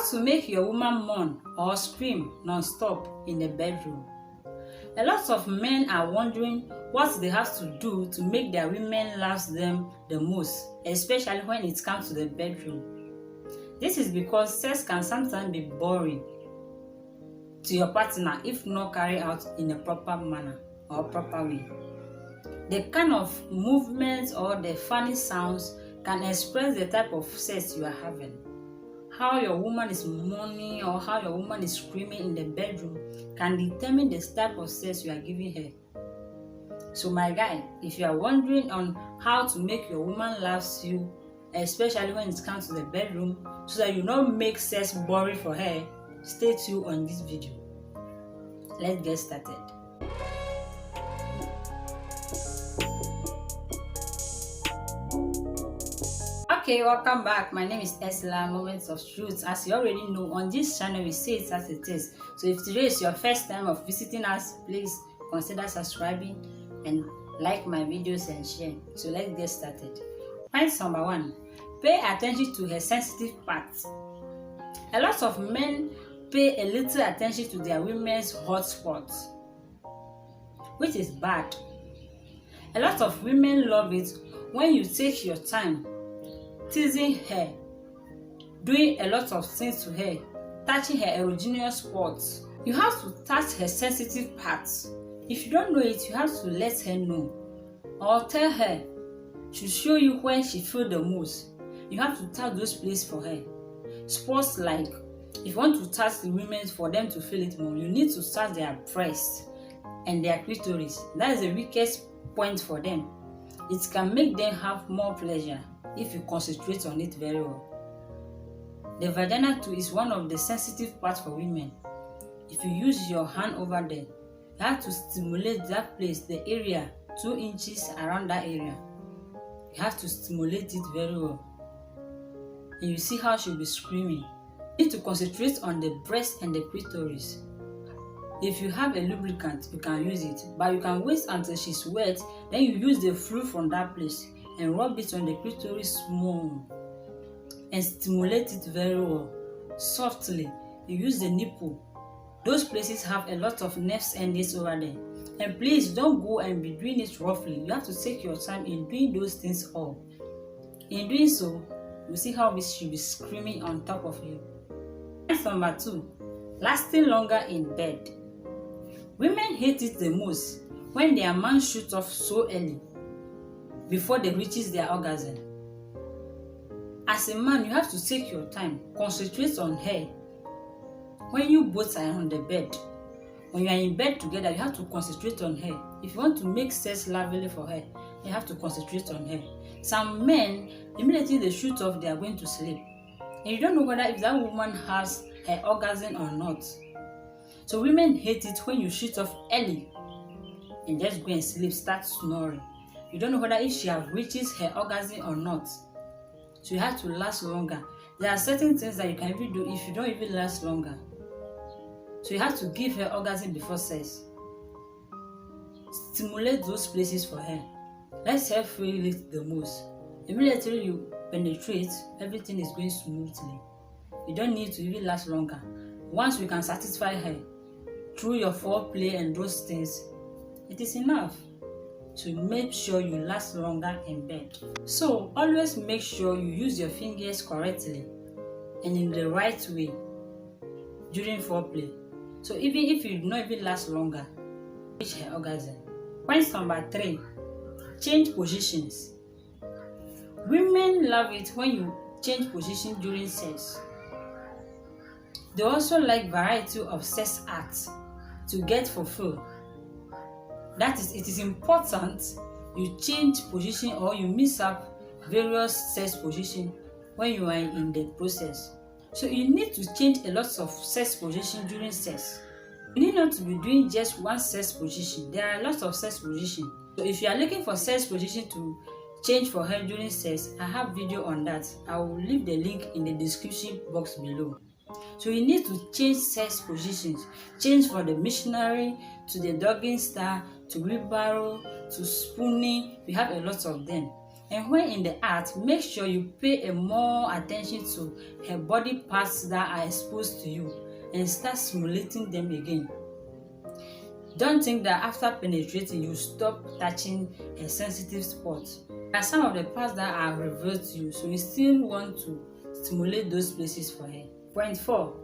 How to make your woman moan or scream non-stop in the bedroom. A lot of men are wondering what they have to do to make their women love them the most, especially when it comes to the bedroom. This is because sex can sometimes be boring to your partner if not carried out in a proper manner or proper way. The kind of movements or the funny sounds can express the type of sex you are having. How your woman is moaning or how your woman is screaming in the bedroom can determine the type of sex you are giving her. So my guy, if you are wondering on how to make your woman love you, especially when it comes to the bedroom, so that you don't make sex boring for her, stay tuned on this video. Let's get started. Okay, welcome back. My name is Esla, Moments of Truth. As you already know, on this channel we say it as it is. So if today is your first time of visiting us, please consider subscribing and like my videos and share. So let's get started. Point number 1. Pay attention to her sensitive parts. A lot of men pay a little attention to their women's hot spots, which is bad. A lot of women love it when you take your time teasing her, doing a lot of things to her, touching her erogenous spots. You have to touch her sensitive parts. If you don't know it, you have to let her know or tell her to show you when she feels the most. You have to touch those places for her. Spots like, if you want to touch the women for them to feel it more, you need to touch their breasts and their clitoris. That is the weakest point for them. It can make them have more pleasure if you concentrate on it very well. The vagina too is one of the sensitive parts for women. If you use your hand over there, you have to stimulate that place, the area, 2 inches around that area. You have to stimulate it very well. And you see how she'll be screaming. You need to concentrate on the breast and the clitoris. If you have a lubricant, you can use it, but you can wait until she's wet, then you use the fluid from that place and rub it on the clitoris small and stimulate it very well. Softly, you use the nipple. Those places have a lot of nerves endings over there. And please don't go and be doing it roughly. You have to take your time in doing those things all. In doing so, you see how she'll be screaming on top of you. Point number 2. Lasting longer in bed. Women hate it the most when their man shoots off so early before they reaches their orgasm. As a man, you have to take your time, concentrate on her. When you both are on the bed, when you are in bed together, you have to concentrate on her. If you want to make sex lovely for her, you have to concentrate on her. Some men, immediately they shoot off, they are going to sleep. And you don't know whether if that woman has her orgasm or not. So women hate it when you shoot off early and just go and sleep, start snoring. You don't know whether if she has reaches her orgasm or not. So you have to last longer. There are certain things that you can even do if you don't even last longer. So you have to give her orgasm before sex. Stimulate those places for her. Let her feel it the most. Immediately you penetrate, everything is going smoothly. You don't need to even last longer. Once you can satisfy her through your foreplay and those things, it is enough. So make sure you last longer in bed. So always make sure you use your fingers correctly and in the right way during foreplay. So even if you do not even last longer, reach her orgasm. Point number 3. Change positions. Women love it when you change position during sex. They also like variety of sex acts to get fulfilled. That is, it is important you change position or you mix up various sex positions when you are in the process. So you need to change a lot of sex position during sex. You need not to be doing just one sex position. There are a lot of sex positions. So if you are looking for sex position to change for her during sex, I have video on that. I will leave the link in the description box below. So you need to change sex positions. Change from the missionary to the dogging style to wheelbarrow to spooning. We have a lot of them. And when in the act, make sure you pay a more attention to her body parts that are exposed to you and start stimulating them again. Don't think that after penetrating you stop touching a sensitive spot. There are some of the parts that are revealed to you, so you still want to stimulate those places for her. Point 4.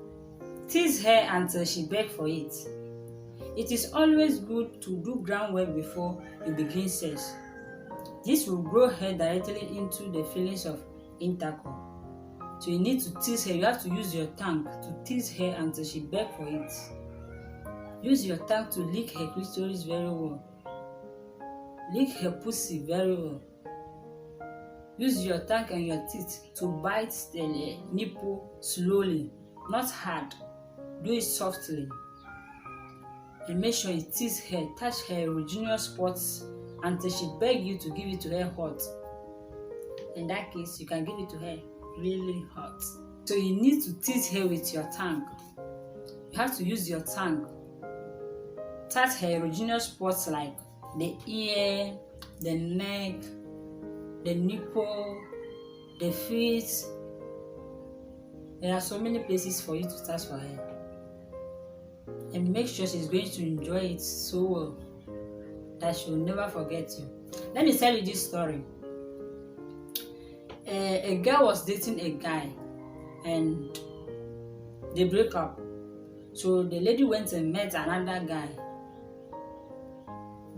Tease her until she begs for it. It is always good to do groundwork before you begin sex. This will grow her directly into the feelings of intercourse. So you need to tease her. You have to use your tongue to tease her until she begs for it. Use your tongue to lick her clitoris very well. Lick her pussy very well. Use your tongue and your teeth to bite the nipple slowly, not hard. Do it softly. And make sure you tease her, touch her erogenous spots until she begs you to give it to her hot. In that case, you can give it to her really hot. So you need to tease her with your tongue. You have to use your tongue. Touch her erogenous spots like the ear, the neck, the nipple, the feet. There are so many places for you to touch for her. And make sure she's going to enjoy it so well that she will never forget you. Let me tell you this story. A girl was dating a guy and they break up. So the lady went and met another guy.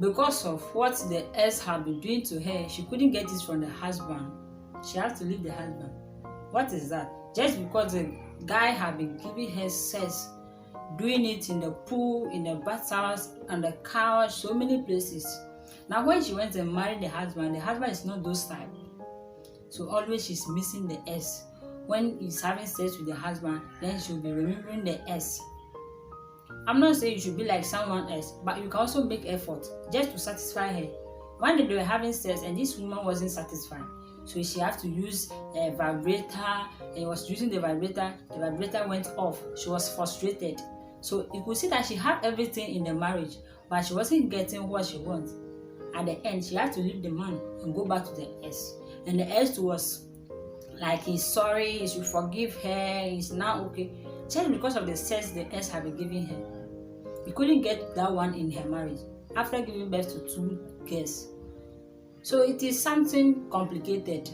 Because of what the ex had been doing to her, she couldn't get it from the husband. She had to leave the husband. What is that? Just because the guy had been giving her sex, doing it in the pool, in the bathhouse, on the couch, so many places. Now when she went and married the husband is not those type. So always she's missing the S. When he's having sex with the husband, then she'll be remembering the S. I'm not saying you should be like someone else, but you can also make effort just to satisfy her. One day they were having sex and this woman wasn't satisfied. So she had to use a vibrator, and was using the vibrator went off. She was frustrated. So you could see that she had everything in the marriage, but she wasn't getting what she wants. At the end, she had to leave the man and go back to the ex. And the ex was like, he's sorry, he should forgive her, he's now okay. Just because of the sex the ex had been giving her. He couldn't get that one in her marriage after giving birth to 2 girls. So it is something complicated,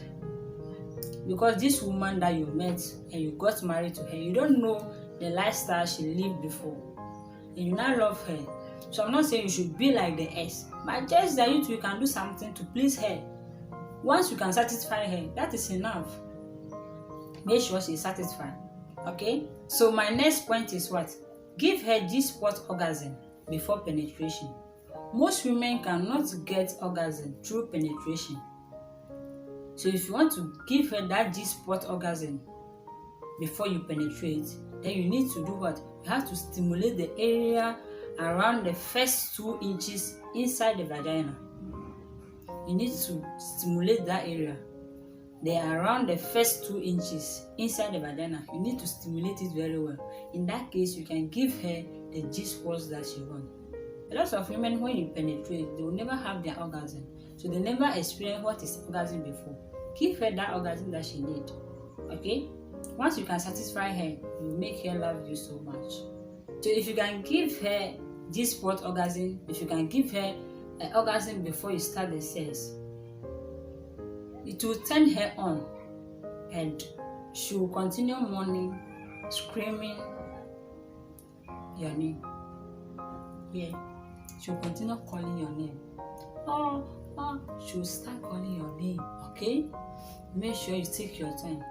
because this woman that you met and you got married to her, you don't know the lifestyle she lived before, and you now love her. So I'm not saying you should be like the ex, but just that you can do something to please her. Once you can satisfy her, that is enough. Make sure she's satisfied. Okay? So my next point is what? Give her G-spot orgasm before penetration. Most women cannot get orgasm through penetration. So if you want to give her that G-spot orgasm before you penetrate, then you need to do what? You have to stimulate the area around the first 2 inches inside the vagina. You need to stimulate that area. They are around the first 2 inches inside the vagina. You need to stimulate it very well. In that case, you can give her the G-spots that she wants. A lot of women, when you penetrate, they will never have their orgasm. So they never experience what is orgasm before. Give her that orgasm that she needs. Okay? Once you can satisfy her, you make her love you so much. So if you can give her G-spot orgasm, if you can give her an orgasm before you start the sex, it will turn her on and she will continue moaning, screaming your name. Yeah, she will continue calling your name. Oh, she will start calling your name. Okay? Make sure you take your time.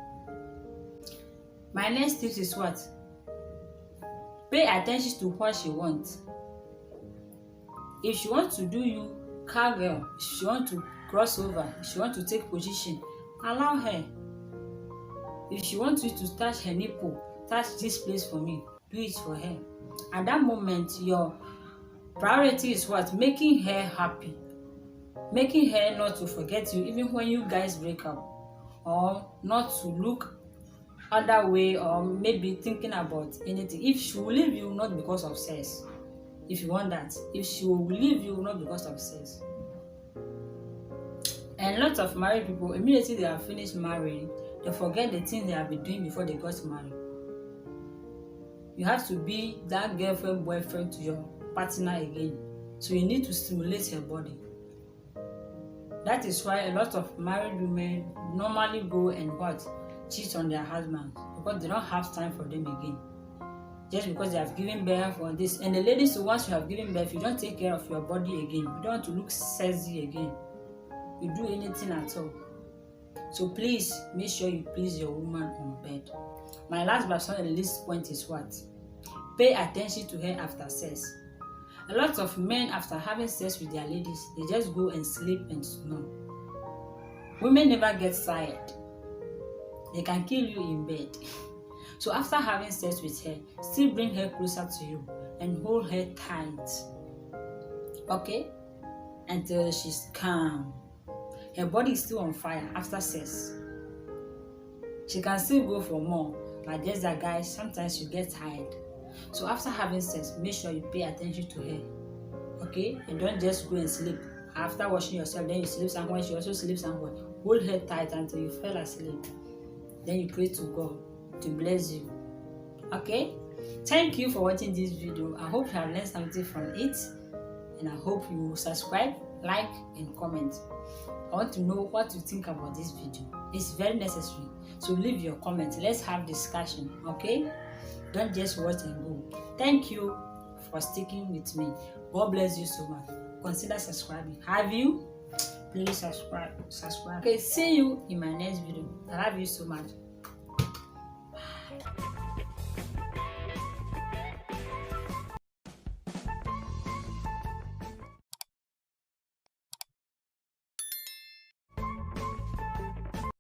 My next tip is what? Pay attention to what she wants. If she wants to do you cowgirl, if she wants to cross over, if she wants to take position, allow her. If she wants you to touch her nipple, touch this place for me, do it for her. At that moment, your priority is what? Making her happy. Making her not to forget you even when you guys break up, or not to look other way, or maybe thinking about anything. If she will leave you not because of sex, if you want that, if she will leave you not because of sex. And lots of married people, immediately they have finished marrying, they forget the things they have been doing before they got married. You have to be that girlfriend, boyfriend to your partner again. So you need to stimulate your body. That is why a lot of married women normally go and cheat on their husbands, because they don't have time for them again. Just because they have given birth on this. And the ladies, once you have given birth, you don't take care of your body again. You don't want to look sexy again. You do anything at all. So please make sure you please your woman on bed. My last but not the least point is what? Pay attention to her after sex. A lot of men, after having sex with their ladies, they just go and sleep and snore. Women never get tired. They can kill you in bed. So after having sex with her, still bring her closer to you and hold her tight. Okay? Until she's calm. Her body is still on fire after sex. She can still go for more, but just that, guys, sometimes you get tired. So after having sex, make sure you pay attention to her. Okay? And don't just go and sleep. After washing yourself, then you sleep somewhere. She also sleeps somewhere. Hold her tight until you fall asleep. Then you pray to God to bless you. Okay? Thank you for watching this video. I hope you have learned something from it. And I hope you subscribe, like, and comment. I want to know what you think about this video. It's very necessary. So leave your comments. Let's have discussion. Okay? Don't just watch and go. Thank you for sticking with me. God bless you so much. Consider subscribing. Have you? Please subscribe. Okay, see you in my next video. I love you so much. Bye.